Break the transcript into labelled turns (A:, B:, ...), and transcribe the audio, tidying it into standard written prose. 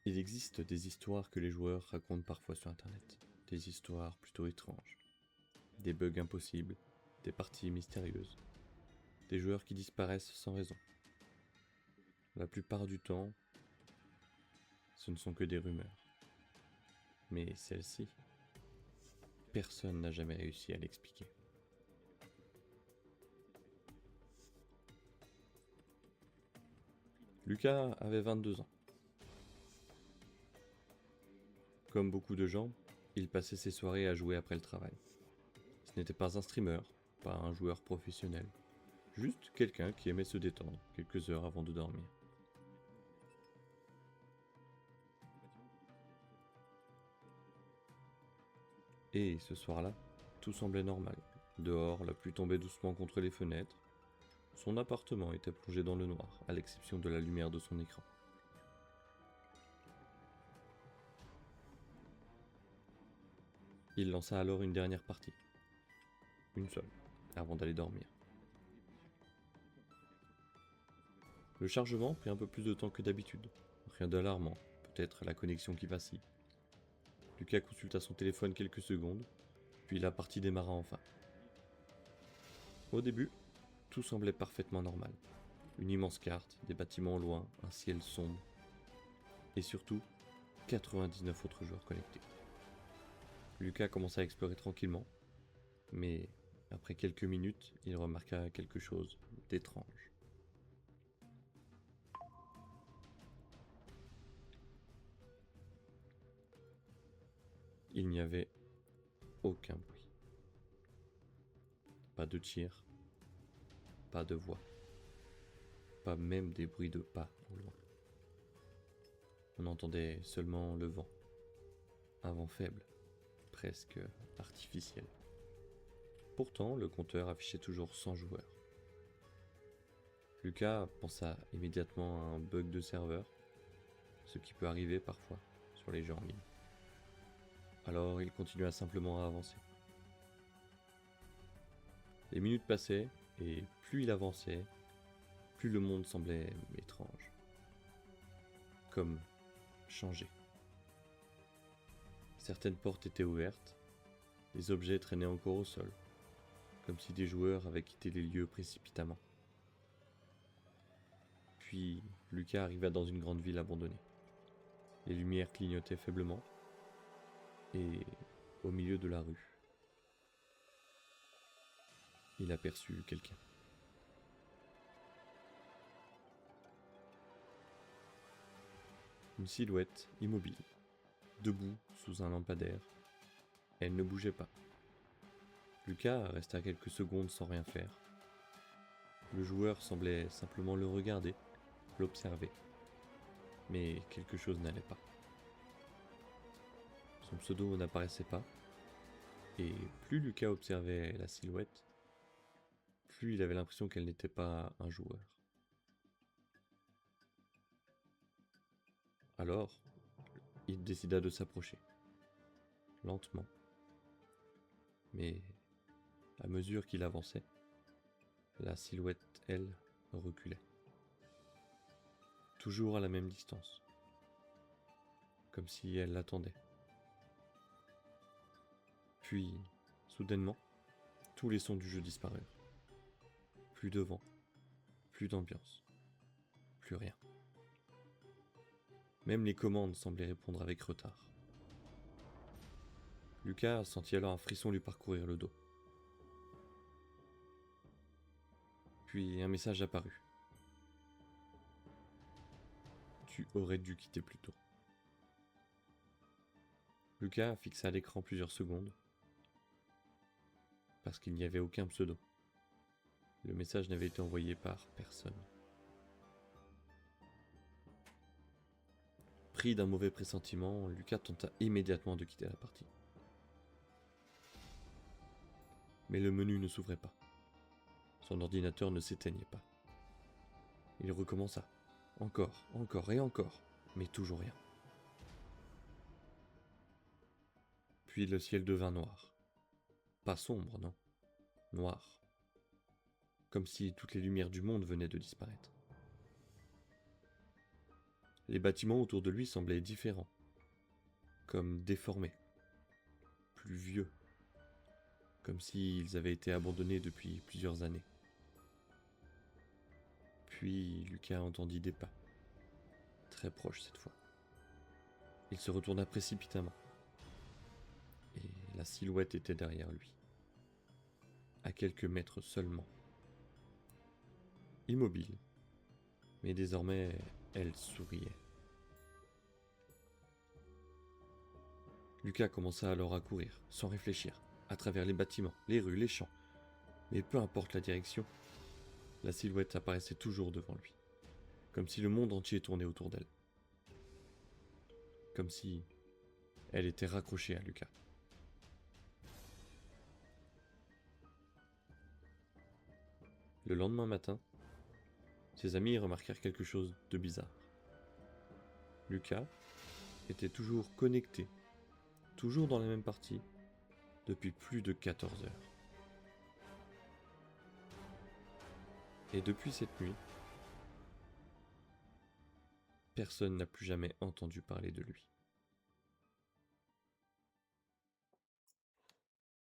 A: Il existe des histoires que les joueurs racontent parfois sur internet, des histoires plutôt étranges, des bugs impossibles, des parties mystérieuses, des joueurs qui disparaissent sans raison. La plupart du temps, ce ne sont que des rumeurs. Mais celle-ci, personne n'a jamais réussi à l'expliquer. Lucas avait 22 ans. Comme beaucoup de gens, il passait ses soirées à jouer après le travail. Ce n'était pas un streamer, pas un joueur professionnel, juste quelqu'un qui aimait se détendre quelques heures avant de dormir. Et ce soir-là, tout semblait normal. Dehors, la pluie tombait doucement contre les fenêtres. Son appartement était plongé dans le noir, à l'exception de la lumière de son écran. Il lança alors une dernière partie. Une seule, avant d'aller dormir. Le chargement prit un peu plus de temps que d'habitude. Rien d'alarmant, peut-être la connexion qui vacille. Lucas consulta son téléphone quelques secondes, puis la partie démarra enfin. Au début, tout semblait parfaitement normal. Une immense carte, des bâtiments au loin, un ciel sombre, et surtout, 99 autres joueurs connectés. Lucas commença à explorer tranquillement, mais après quelques minutes, il remarqua quelque chose d'étrange. Il n'y avait aucun bruit. Pas de tir, pas de voix, pas même des bruits de pas au loin. On entendait seulement le vent, un vent faible, presque artificiel. Pourtant, le compteur affichait toujours 100 joueurs. Lucas pensa immédiatement à un bug de serveur, ce qui peut arriver parfois sur les jeux en ligne. Alors il continua simplement à avancer. Les minutes passaient, et plus il avançait, plus le monde semblait étrange. Comme changé. Certaines portes étaient ouvertes, des objets traînaient encore au sol, comme si des joueurs avaient quitté les lieux précipitamment. Puis Lucas arriva dans une grande ville abandonnée. Les lumières clignotaient faiblement, et au milieu de la rue, il aperçut quelqu'un. Une silhouette immobile, debout sous un lampadaire. Elle ne bougeait pas. Lucas resta quelques secondes sans rien faire. Le joueur semblait simplement le regarder, l'observer. Mais quelque chose n'allait pas. Son pseudo n'apparaissait pas, et plus Lucas observait la silhouette, plus il avait l'impression qu'elle n'était pas un joueur. Alors, il décida de s'approcher, lentement. Mais à mesure qu'il avançait, la silhouette, elle, reculait. Toujours à la même distance, comme si elle l'attendait. Puis, soudainement, tous les sons du jeu disparurent. Plus de vent, plus d'ambiance, plus rien. Même les commandes semblaient répondre avec retard. Lucas sentit alors un frisson lui parcourir le dos. Puis un message apparut. Tu aurais dû quitter plus tôt. Lucas fixa l'écran plusieurs secondes, parce qu'il n'y avait aucun pseudo. Le message n'avait été envoyé par personne. Pris d'un mauvais pressentiment, Lucas tenta immédiatement de quitter la partie. Mais le menu ne s'ouvrait pas. Son ordinateur ne s'éteignait pas. Il recommença. Encore, encore et encore, mais toujours rien. Puis le ciel devint noir. Pas sombre, non. Noir. Comme si toutes les lumières du monde venaient de disparaître. Les bâtiments autour de lui semblaient différents, comme déformés, plus vieux, comme s'ils avaient été abandonnés depuis plusieurs années. Puis Lucas entendit des pas, très proches cette fois. Il se retourna précipitamment, et la silhouette était derrière lui, à quelques mètres seulement. Immobile, mais désormais elle souriait. Lucas commença alors à courir, sans réfléchir, à travers les bâtiments, les rues, les champs. Mais peu importe la direction, la silhouette apparaissait toujours devant lui, comme si le monde entier tournait autour d'elle. Comme si elle était raccrochée à Lucas. Le lendemain matin, ses amis remarquèrent quelque chose de bizarre. Lucas était toujours connecté, toujours dans la même partie, depuis plus de 14 heures. Et depuis cette nuit, personne n'a plus jamais entendu parler de lui.